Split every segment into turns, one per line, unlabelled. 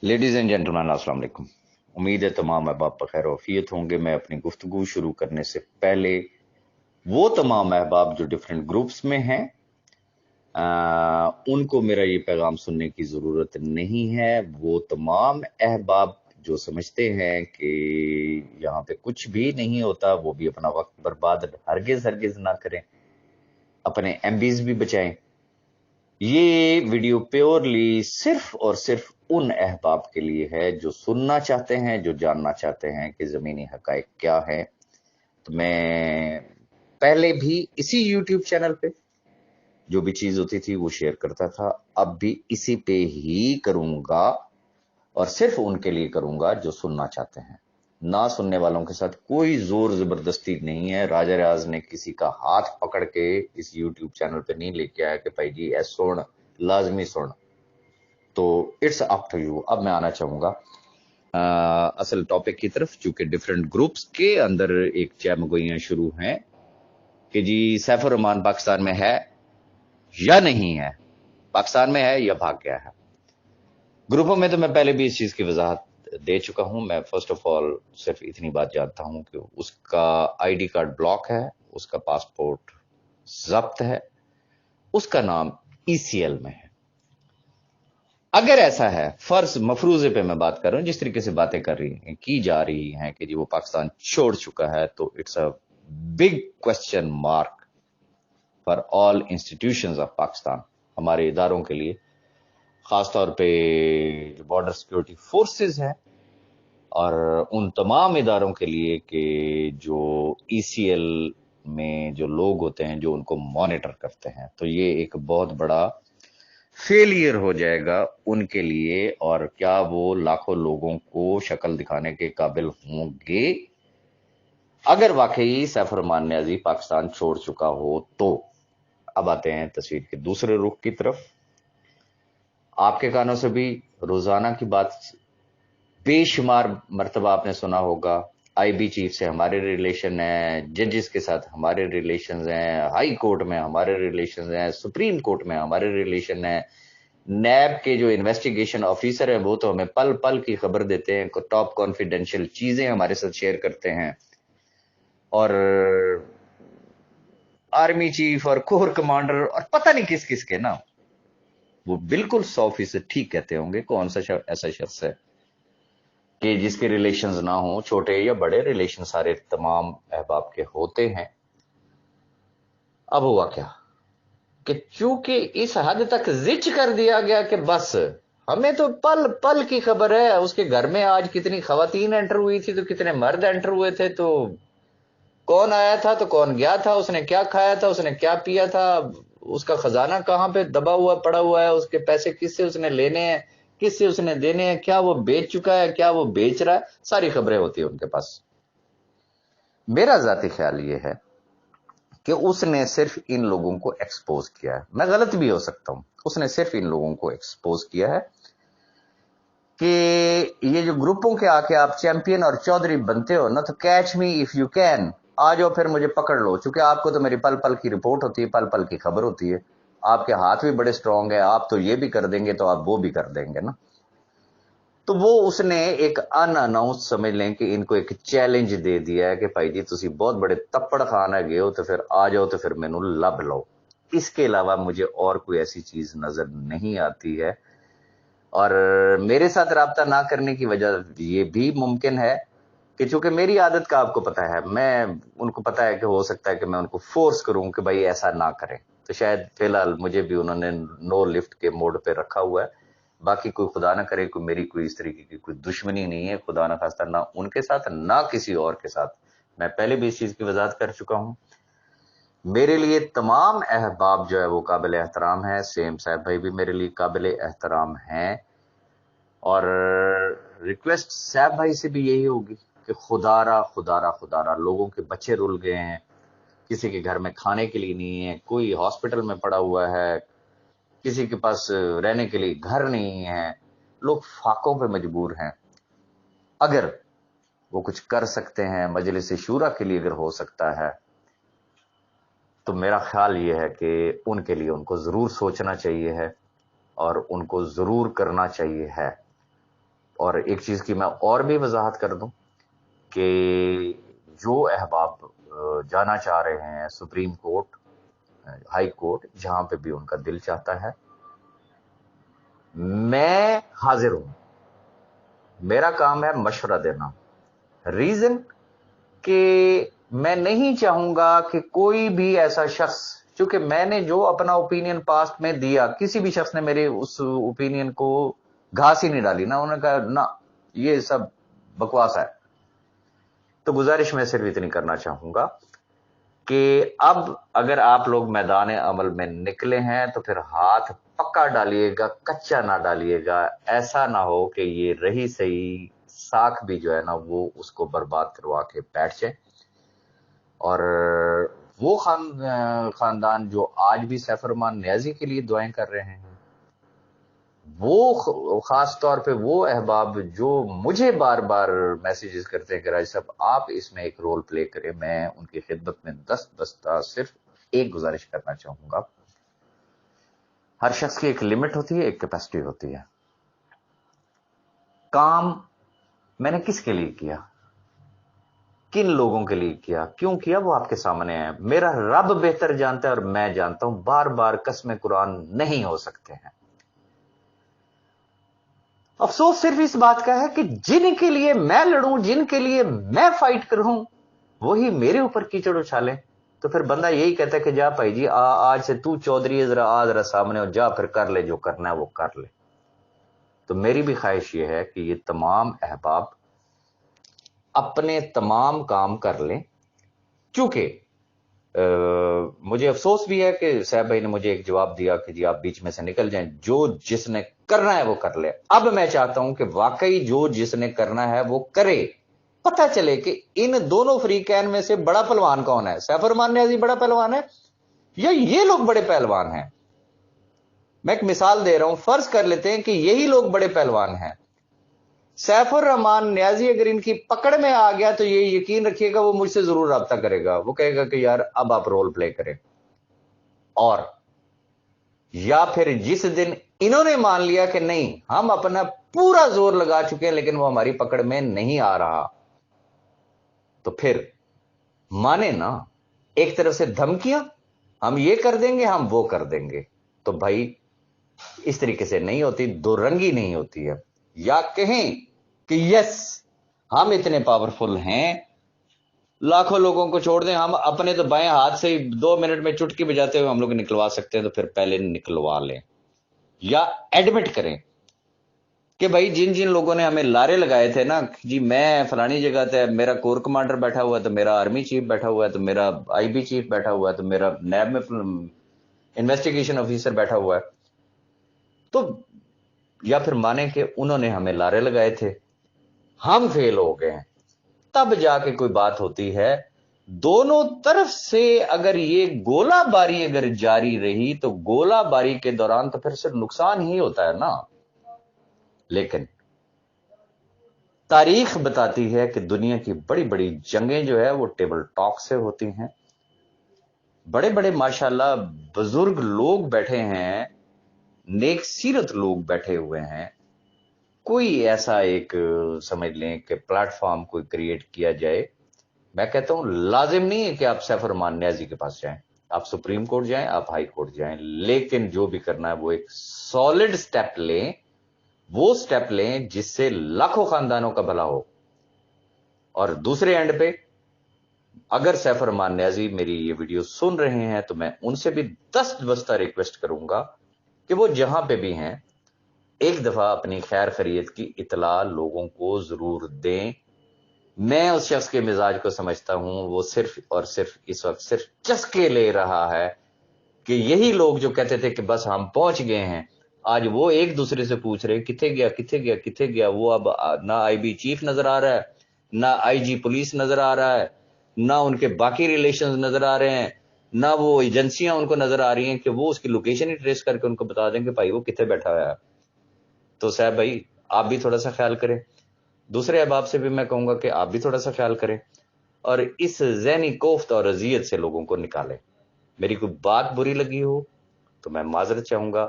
Ladies and gentleman अस्सलाम वालेकुम। उम्मीद है तमाम अहबाब बखैर वफियत होंगे। मैं अपनी गुफ्तगू शुरू करने से पहले वो तमाम अहबाब जो डिफरेंट ग्रुप्स में हैं उनको मेरा ये पैगाम सुनने की ज़रूरत नहीं है। वो तमाम अहबाब जो समझते हैं कि यहाँ पे कुछ भी नहीं होता, वो भी अपना वक्त बर्बाद हरगिज़ हरगिज़ ना करें, अपने एमबीज भी बचाएं। ये वीडियो प्योरली सिर्फ और सिर्फ उन अहबाब के लिए है जो सुनना चाहते हैं, जो जानना चाहते हैं कि ज़मीनी हकायक क्या है। तो मैं पहले भी इसी YouTube चैनल पे जो भी चीज़ होती थी वो शेयर करता था, अब भी इसी पे ही करूँगा और सिर्फ उनके लिए करूँगा जो सुनना चाहते हैं। ना सुनने वालों के साथ कोई ज़ोर ज़बरदस्ती नहीं है। राजा रियाज ने किसी का हाथ पकड़ के इस YouTube चैनल पे नहीं लेके आया कि भाई जी ऐ सुन, लाजमी सुन। तो इट्स अप टू यू। अब मैं आना चाहूंगा असल टॉपिक की तरफ, चूंकि डिफरेंट ग्रुप्स के अंदर एक चहमगोइयां शुरू हैं कि जी सैफ उर रहमान पाकिस्तान में है या नहीं है, पाकिस्तान में है या भाग गया है। ग्रुपों में तो मैं पहले भी इस चीज की वजाहत दे चुका हूं। मैं फर्स्ट ऑफ ऑल सिर्फ इतनी बात जानता हूं कि उसका आईडी कार्ड ब्लॉक है, उसका पासपोर्ट जब्त है, उसका नाम ईसीएल में है। अगर ऐसा है, फर्ज मफरूजे पे मैं बात कर रहा हूं, जिस तरीके से बातें की जा रही हैं कि जी वो पाकिस्तान छोड़ चुका है, तो it's a big question mark for all institutions of Pakistan, हमारे इदारों के लिए, खासतौर पे जो बॉर्डर सिक्योरिटी फोर्सेस हैं और उन तमाम इदारों के लिए कि जो ईसीएल में जो लोग होते हैं जो उनको मॉनिटर करते हैं। तो ये एक बहुत बड़ा फेलियर हो जाएगा उनके लिए, और क्या वो लाखों लोगों को शक्ल दिखाने के काबिल होंगे अगर वाकई सैफ रहमान नियाज़ी पाकिस्तान छोड़ चुका हो तो। अब आते हैं तस्वीर के दूसरे रुख की तरफ। आपके कानों से भी रोजाना की बात बेशुमार मर्तबा आपने सुना होगा, आईबी चीफ से हमारे रिलेशन है, जजेस के साथ हमारे रिलेशन हैं, हाई कोर्ट में हमारे रिलेशन हैं, सुप्रीम कोर्ट में हमारे रिलेशन है, नैब के जो इन्वेस्टिगेशन ऑफिसर है वो तो हमें पल पल की खबर देते हैं, टॉप कॉन्फिडेंशियल चीजें हमारे साथ शेयर करते हैं, और आर्मी चीफ और कोर कमांडर और पता नहीं किस किस के ना, वो बिल्कुल 100% ठीक कहते होंगे। कौन सा ऐसा शख्स है कि जिसके रिलेशंस ना हो, छोटे या बड़े रिलेशन सारे तमाम अहबाब के होते हैं। अब हुआ क्या कि चूंकि इस हद तक जिच कर दिया गया कि बस हमें तो पल पल की खबर है, उसके घर में आज कितनी खवातीन एंटर हुई थी, तो कितने मर्द एंटर हुए थे, तो कौन आया था, तो कौन गया था, उसने क्या खाया था, उसने क्या पिया था, उसका खजाना कहां पे दबा हुआ पड़ा हुआ है, उसके पैसे किससे उसने लेने हैं, किससे उसने देने हैं, क्या वो बेच चुका है, क्या वो बेच रहा है, सारी खबरें होती है उनके पास। मेरा जाती ख्याल ये है कि उसने सिर्फ इन लोगों को एक्सपोज किया है। मैं गलत भी हो सकता हूं, उसने सिर्फ इन लोगों को एक्सपोज किया है कि ये जो ग्रुपों के आके आप चैंपियन और चौधरी बनते हो ना, तो catch me if you can, आ जाओ फिर मुझे पकड़ लो। चूंकि आपको तो मेरी पल पल की रिपोर्ट होती है, पल पल की खबर होती है, आपके हाथ भी बड़े स्ट्रांग है, आप तो ये भी कर देंगे तो आप वो भी कर देंगे ना। तो वो उसने एक अनअनाउंस समझ लें कि इनको एक चैलेंज दे दिया है कि भाई जी तुसी बहुत बड़े तप्पड़ खाना गए हो, तो फिर आ जाओ, तो फिर मैनू लब लो। इसके अलावा मुझे और कोई ऐसी चीज नजर नहीं आती है। और मेरे साथ राब्ता ना करने की वजह ये भी मुमकिन है कि चूंकि मेरी आदत का आपको पता है, मैं उनको पता है कि हो सकता है कि मैं उनको फोर्स करूं कि भाई ऐसा ना करें, तो शायद फिलहाल मुझे भी उन्होंने नो लिफ्ट के मोड पे रखा हुआ है। बाकी कोई खुदा ना करे, कोई मेरी कोई इस तरीके की कोई दुश्मनी नहीं है, खुदा ना खास्ता, ना उनके साथ ना किसी और के साथ। मैं पहले भी इस चीज की वजाहत कर चुका हूं। मेरे लिए तमाम अहबाब जो है वो काबिल एहतराम है, सेम साहब भाई भी मेरे लिए काबिल एहतराम हैं। और रिक्वेस्ट सैफ भाई से भी यही होगी कि खुदारा खुदारा खुदारा, लोगों के बच्चे रुल गए हैं, किसी के घर में खाने के लिए नहीं है, कोई हॉस्पिटल में पड़ा हुआ है, किसी के पास रहने के लिए घर नहीं है, लोग फाकों पे मजबूर हैं। अगर वो कुछ कर सकते हैं, मजलिस शूरा के लिए अगर हो सकता है, तो मेरा ख्याल ये है कि उनके लिए उनको जरूर सोचना चाहिए है और उनको जरूर करना चाहिए है। اور ایک چیز کی میں اور بھی وضاحت کر دوں کہ جو احباب جانا چاہ رہے ہیں سپریم کورٹ، ہائی کورٹ، جہاں پہ بھی ان کا دل چاہتا ہے، میں حاضر ہوں. میرا کام ہے مشورہ دینا. ریزن کہ میں نہیں چاہوں گا کہ کوئی بھی ایسا شخص، چونکہ میں نے جو اپنا اوپینین پاسٹ میں دیا، کسی بھی شخص نے میرے اس اوپینین کو گھاس ہی نہیں ڈالی نا، انہوں نے کہا نہ یہ سب بکواس ہے. تو گزارش میں صرف اتنی کرنا چاہوں گا کہ اب اگر آپ لوگ میدان عمل میں نکلے ہیں تو پھر ہاتھ پکا ڈالیے گا، کچا نہ ڈالیے گا. ایسا نہ ہو کہ یہ رہی صحیح ساکھ بھی جو ہے نا وہ اس کو برباد کروا کے بیٹھ جائے. اور وہ خاندان جو آج بھی سیف الرحمان نیازی کے لیے دعائیں کر رہے ہیں، وہ خاص طور پہ وہ احباب جو مجھے بار بار میسیجز کرتے ہیں کہ راج صاحب آپ اس میں ایک رول پلے کریں، میں ان کی خدمت میں دست بستہ صرف ایک گزارش کرنا چاہوں گا. ہر شخص کی ایک لمٹ ہوتی ہے، ایک کیپیسٹی ہوتی ہے. کام میں نے کس کے لیے کیا، کن لوگوں کے لیے کیا، کیوں کیا، وہ آپ کے سامنے ہے. میرا رب بہتر جانتا ہے اور میں جانتا ہوں. بار بار قسم قرآن نہیں ہو سکتے ہیں. افسوس صرف اس بات کا ہے کہ جن کے لیے میں لڑوں، جن کے لیے میں فائٹ کروں، وہی میرے اوپر کیچڑ اچھالیں. تو پھر بندہ یہی کہتا ہے کہ جا بھائی جی آج سے تو چودھری ذرا سامنے ہو، جا پھر کر لے جو کرنا ہے وہ کر لے. تو میری بھی خواہش یہ ہے کہ یہ تمام احباب اپنے تمام کام کر لیں. چونکہ مجھے افسوس بھی ہے کہ صاحب بھائی نے مجھے ایک جواب دیا کہ جی آپ بیچ میں سے نکل جائیں، جو جس نے کرنا ہے وہ کر لے. اب میں چاہتا ہوں کہ واقعی جو جس نے کرنا ہے وہ کرے. پتہ چلے کہ ان دونوں فریقین میں سے بڑا پہلوان کون ہے. سیف الرحمان نیازی بڑا پہلوان ہے یا یہ لوگ بڑے پہلوان ہیں؟ میں ایک مثال دے رہا ہوں. فرض کر لیتے ہیں کہ یہی لوگ بڑے پہلوان ہیں. سیف الرحمان نیازی اگر ان کی پکڑ میں آ گیا تو یہ یقین رکھیے گا وہ مجھ سے ضرور رابطہ کرے گا. وہ کہے گا کہ یار اب آپ رول پلے کریں. اور یا پھر جس دن انہوں نے مان لیا کہ نہیں ہم اپنا پورا زور لگا چکے ہیں لیکن وہ ہماری پکڑ میں نہیں آ رہا، تو پھر مانے نا. ایک طرف سے دھمکیاں، ہم یہ کر دیں گے، ہم وہ کر دیں گے. تو بھائی اس طریقے سے نہیں ہوتی، دو رنگی نہیں ہوتی ہے. یا کہیں کہ یس ہم اتنے پاورفل ہیں، لاکھوں لوگوں کو چھوڑ دیں، ہم اپنے تو بائیں ہاتھ سے 2 منٹ میں چٹکی بجاتے ہوئے ہم لوگ نکلوا سکتے ہیں، تو پھر پہلے نکلوا لیں. یا ایڈمٹ کریں کہ بھائی جن جن لوگوں نے ہمیں لارے لگائے تھے نا، جی میں فلانی جگہ تھے، میرا کور کمانڈر بیٹھا ہوا ہے، تو میرا آرمی چیف بیٹھا ہوا ہے، تو میرا آئی بی چیف بیٹھا ہوا ہے، تو میرا نیب میں انویسٹیگیشن آفیسر بیٹھا ہوا ہے. تو یا پھر مانے کہ انہوں نے ہمیں لارے لگائے تھے، ہم فیل ہو گئے ہیں، تب جا کے کوئی بات ہوتی ہے. دونوں طرف سے اگر یہ گولہ باری اگر جاری رہی تو گولہ باری کے دوران تو پھر صرف نقصان ہی ہوتا ہے نا. لیکن تاریخ بتاتی ہے کہ دنیا کی بڑی بڑی جنگیں جو ہے وہ ٹیبل ٹاک سے ہوتی ہیں. بڑے بڑے ماشاءاللہ بزرگ لوگ بیٹھے ہیں، نیک سیرت لوگ بیٹھے ہوئے ہیں. کوئی ایسا ایک سمجھ لیں کہ پلیٹ فارم کوئی کریٹ کیا جائے. میں کہتا ہوں لازم نہیں ہے کہ آپ سیف الرحمان نیازی کے پاس جائیں، آپ سپریم کورٹ جائیں، آپ ہائی کورٹ جائیں، لیکن جو بھی کرنا ہے وہ ایک سالڈ سٹیپ لیں. وہ سٹیپ لیں جس سے لاکھوں خاندانوں کا بھلا ہو. اور دوسرے اینڈ پہ اگر سیف الرحمان نیازی میری یہ ویڈیو سن رہے ہیں تو میں ان سے بھی دست بستہ ریکویسٹ کروں گا کہ وہ جہاں پہ بھی ہیں ایک دفعہ اپنی خیر خیریت کی اطلاع لوگوں کو ضرور دیں. میں اس شخص کے مزاج کو سمجھتا ہوں، وہ صرف اور صرف اس وقت صرف چسکے لے رہا ہے کہ یہی لوگ جو کہتے تھے کہ بس ہم پہنچ گئے ہیں، آج وہ ایک دوسرے سے پوچھ رہے کتنے گیا کتنے گیا کتنے گیا. وہ اب نہ آئی بی چیف نظر آ رہا ہے، نہ آئی جی پولیس نظر آ رہا ہے، نہ ان کے باقی ریلیشنز نظر آ رہے ہیں، نہ وہ ایجنسیاں ان کو نظر آ رہی ہیں کہ وہ اس کی لوکیشن ہی ٹریس کر کے ان کو بتا دیں کہ بھائی وہ کتنے بیٹھا ہوا ہے. تو صاحب بھائی آپ بھی تھوڑا سا خیال کریں. دوسرے احباب سے بھی میں کہوں گا کہ آپ بھی تھوڑا سا خیال کریں اور اس ذہنی کوفت اور اذیت سے لوگوں کو نکالیں. میری کوئی بات بری لگی ہو تو میں معذرت چاہوں گا.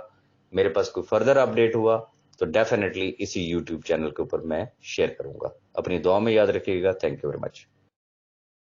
میرے پاس کوئی فردر اپڈیٹ ہوا تو ڈیفینیٹلی اسی یوٹیوب چینل کے اوپر میں شیئر کروں گا. اپنی دعا میں یاد رکھیے گا. Thank you very much.